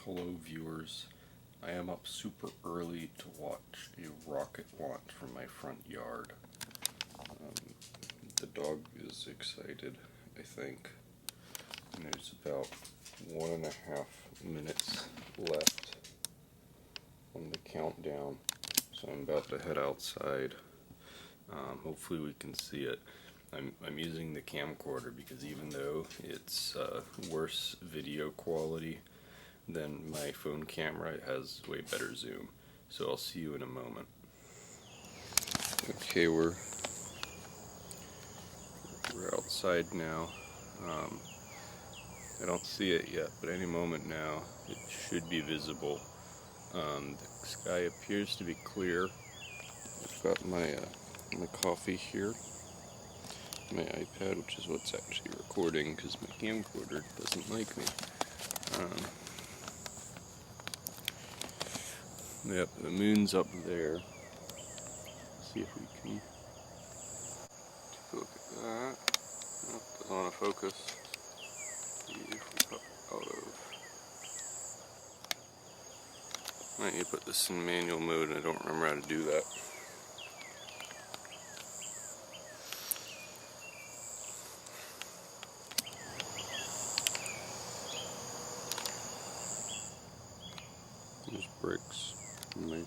Hello viewers, I am up super early to watch a rocket launch from my front yard. The dog is excited, I think, and there's about 1.5 minutes left on the countdown, so I'm about to head outside. Hopefully we can see it. I'm using the camcorder because even though it's worse video quality than my phone camera, it has way better zoom. So I'll see you in a moment. Okay, we're outside now. I don't see it yet, but any moment now it should be visible. The sky appears to be clear. I've got my coffee here, my iPad, which is what's actually recording because my camcorder doesn't like me. Yep, the moon's up there. Let's see if we can take a look at that. Nope, doesn't want to focus. See if we pop out of. Might need to put this in manual mode, and I don't remember how to do that. There's bricks in my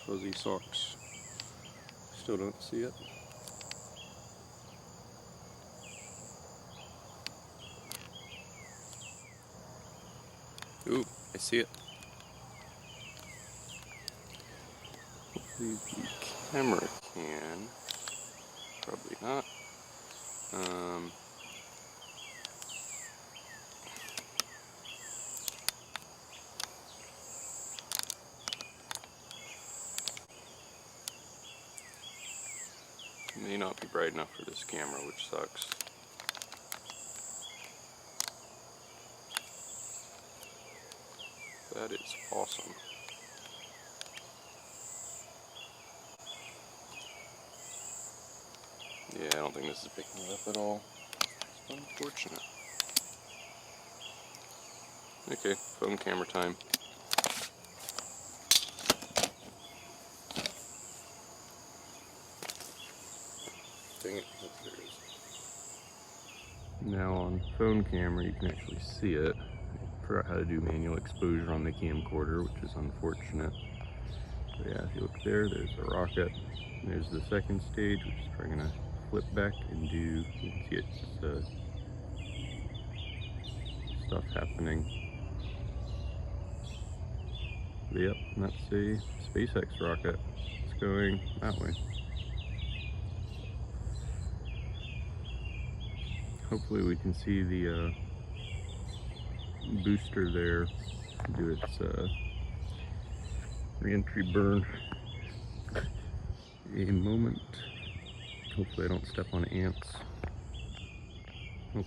fuzzy socks. Still don't see it. Ooh, I see it. Hopefully the camera can. Probably not. May not be bright enough for this camera, which sucks. That is awesome. Yeah, I don't think this is picking it up at all. It's unfortunate. Okay, phone camera time. Dang it, oh, there it is. Now on phone camera you can actually see it. I forgot how to do manual exposure on the camcorder, which is unfortunate. But yeah, if you look there, there's a rocket. And there's the second stage, which is probably going to flip back and do, you can see it's stuff happening. But yep, that's a SpaceX rocket. It's going that way. Hopefully we can see the booster there do its re-entry burn. A moment. Hopefully I don't step on ants. Oh.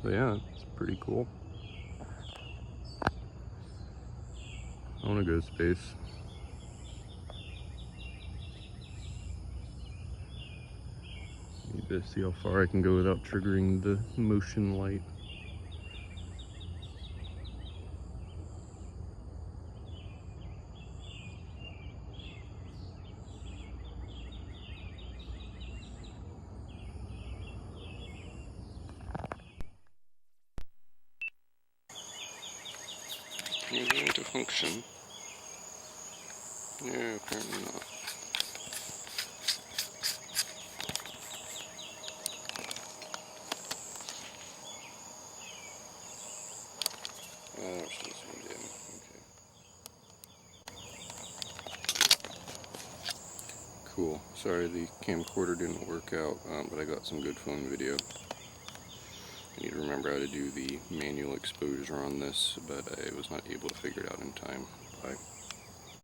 So yeah, it's pretty cool. I want to go to space. Need to see how far I can go without triggering the motion light. Is it going to function? Yeah, apparently not. We're still zoomed in. Okay. Cool. Sorry the camcorder didn't work out, but I got some good phone video. I need to remember how to do the manual exposure on this, but I was not able to figure it out in time. Bye.